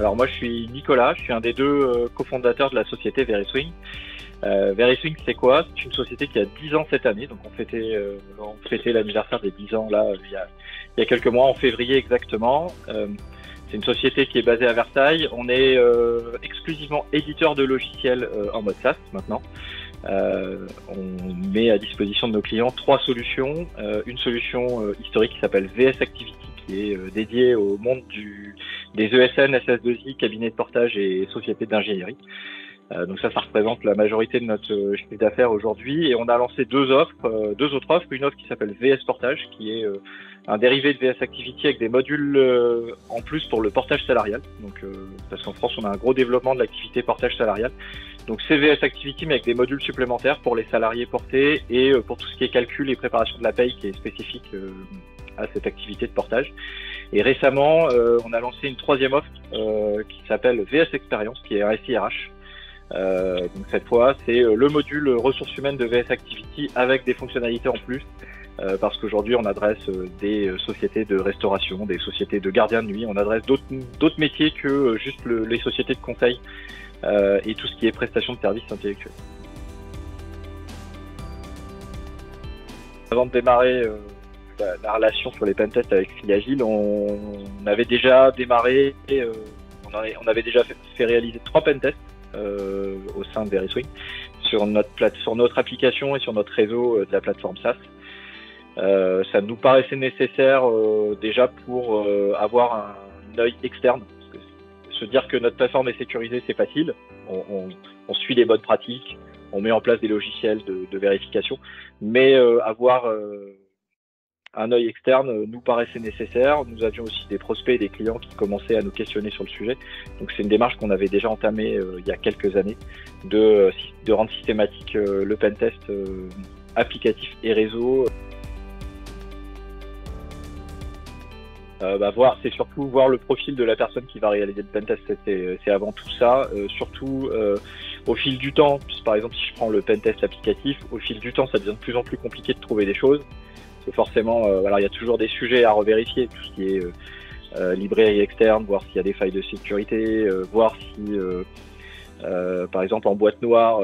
Alors moi je suis Nicolas, je suis un des deux cofondateurs de la société VerySwing. VerySwing c'est quoi? C'est une société qui a 10 ans cette année, donc on fêtait l'anniversaire des 10 ans là il y a quelques mois, en février exactement. C'est une société qui est basée à Versailles. On est exclusivement éditeur de logiciels en mode SaaS maintenant. On met à disposition de nos clients 3 solutions. Une solution historique qui s'appelle VS Activity, qui est dédiée au monde des ESN, SS2I, cabinets de portage et sociétés d'ingénierie. Donc ça représente la majorité de notre chiffre d'affaires aujourd'hui. Et on a lancé deux autres offres. Une offre qui s'appelle VS Portage, qui est un dérivé de VS Activity avec des modules en plus pour le portage salarial. Donc parce qu'en France, on a un gros développement de l'activité portage salarial. Donc c'est VS Activity, mais avec des modules supplémentaires pour les salariés portés et pour tout ce qui est calcul et préparation de la paye, qui est spécifique à cette activité de portage. Et récemment, on a lancé une troisième offre qui s'appelle VS Experience, qui est un SIRH. Donc cette fois, c'est le module ressources humaines de VS Activity avec des fonctionnalités en plus, parce qu'aujourd'hui on adresse des sociétés de restauration, des sociétés de gardiens de nuit, on adresse d'autres métiers que juste les sociétés de conseil et tout ce qui est prestation de services intellectuels. Avant de démarrer la relation sur les pentests avec Filiagile, on avait déjà démarré, on avait déjà fait réaliser 3 pentests au sein de VerySwing sur notre application et sur notre réseau de la plateforme SaaS. Ça nous paraissait nécessaire déjà pour avoir un œil externe. Parce que se dire que notre plateforme est sécurisée, c'est facile. On suit les bonnes pratiques, on met en place des logiciels de vérification, mais avoir un œil externe nous paraissait nécessaire. Nous avions aussi des prospects et des clients qui commençaient à nous questionner sur le sujet. Donc c'est une démarche qu'on avait déjà entamée il y a quelques années de rendre systématique le pentest applicatif et réseau. C'est surtout voir le profil de la personne qui va réaliser le pentest. C'est avant tout ça. Surtout au fil du temps, par exemple si je prends le pentest applicatif, au fil du temps ça devient de plus en plus compliqué de trouver des choses. Forcément, il y a toujours des sujets à revérifier, tout ce qui est librairie externe, voir s'il y a des failles de sécurité, voir si, par exemple, en boîte noire,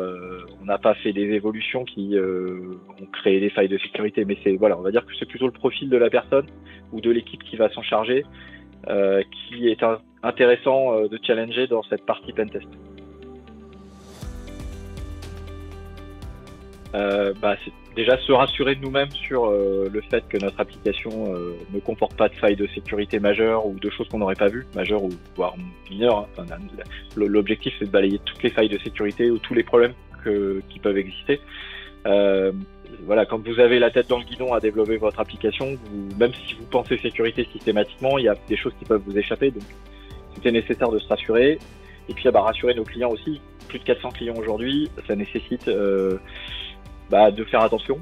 on n'a pas fait des évolutions qui ont créé des failles de sécurité. Mais on va dire que c'est plutôt le profil de la personne ou de l'équipe qui va s'en charger, qui est intéressant de challenger dans cette partie pentest. C'est déjà se rassurer de nous-mêmes sur le fait que notre application ne comporte pas de failles de sécurité majeures ou de choses qu'on n'aurait pas vues, majeures ou voire mineures. L'objectif, c'est de balayer toutes les failles de sécurité ou tous les problèmes qui peuvent exister. Quand vous avez la tête dans le guidon à développer votre application, même si vous pensez sécurité systématiquement, il y a des choses qui peuvent vous échapper. Donc, c'était nécessaire de se rassurer. Et puis, rassurer nos clients aussi. Plus de 400 clients aujourd'hui, ça nécessite de faire attention,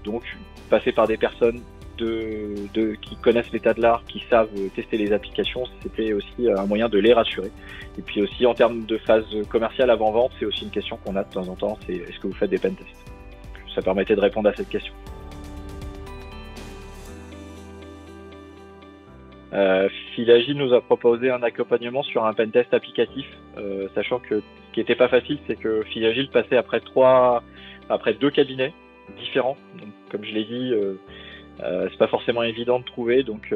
donc passer par des personnes qui connaissent l'état de l'art, qui savent tester les applications, c'était aussi un moyen de les rassurer. Et puis aussi en termes de phase commerciale avant-vente, c'est aussi une question qu'on a de temps en temps, c'est est-ce que vous faites des pentests? Ça permettait de répondre à cette question. Filiagile nous a proposé un accompagnement sur un pentest applicatif, sachant que ce qui n'était pas facile, c'est que Filiagile passait après 2 cabinets différents. Donc, comme je l'ai dit, c'est pas forcément évident de trouver. Donc,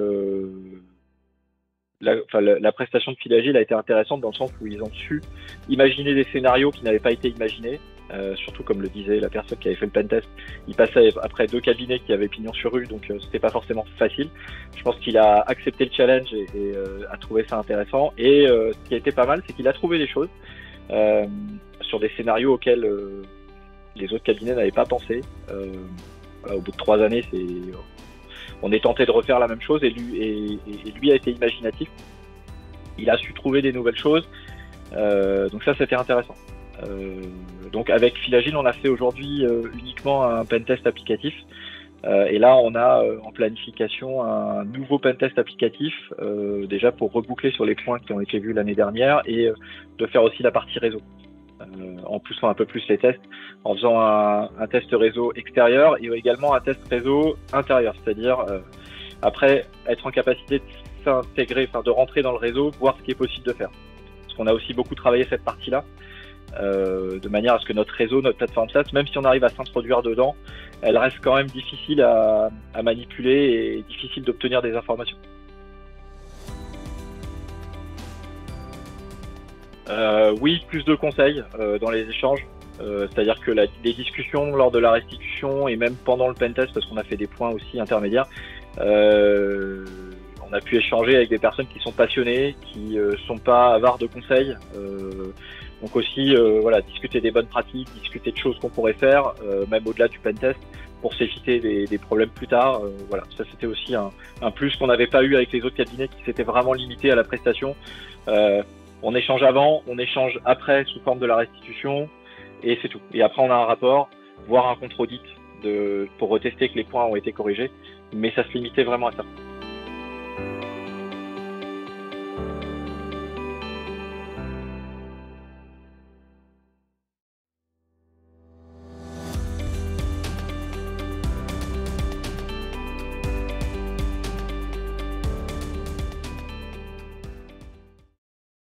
la prestation de Filiagile a été intéressante dans le sens où ils ont su imaginer des scénarios qui n'avaient pas été imaginés. Surtout comme le disait la personne qui avait fait le pentest, il passait après 2 cabinets qui avaient pignon sur rue, donc c'était pas forcément facile. Je pense qu'il a accepté le challenge et a trouvé ça intéressant. Et ce qui a été pas mal, c'est qu'il a trouvé des choses sur des scénarios auxquels les autres cabinets n'avaient pas pensé. Au bout de 3 années, on est tenté de refaire la même chose et lui a été imaginatif. Il a su trouver des nouvelles choses, donc ça c'était intéressant. Donc avec Filiagile, on a fait aujourd'hui uniquement un pentest applicatif. Et là, on a en planification un nouveau pentest applicatif, déjà pour reboucler sur les points qui ont été vus l'année dernière et de faire aussi la partie réseau. En poussant un peu plus les tests, en faisant un test réseau extérieur et également un test réseau intérieur, c'est-à-dire après être en capacité de s'intégrer, enfin de rentrer dans le réseau, voir ce qui est possible de faire. Parce qu'on a aussi beaucoup travaillé cette partie-là, de manière à ce que notre réseau, notre plateforme SaaS, même si on arrive à s'introduire dedans, elle reste quand même difficile à manipuler et difficile d'obtenir des informations. Oui, plus de conseils dans les échanges. C'est-à-dire que les discussions lors de la restitution et même pendant le pentest, parce qu'on a fait des points aussi intermédiaires, on a pu échanger avec des personnes qui sont passionnées, qui sont pas avares de conseils. Donc aussi, voilà, discuter des bonnes pratiques, discuter de choses qu'on pourrait faire, même au-delà du pentest, pour s'éviter des problèmes plus tard. Voilà, ça c'était aussi un plus qu'on n'avait pas eu avec les autres cabinets qui s'étaient vraiment limités à la prestation. On échange avant, on échange après sous forme de la restitution, et c'est tout. Et après, on a un rapport, voire un contre-audit pour retester que les points ont été corrigés, mais ça se limitait vraiment à ça.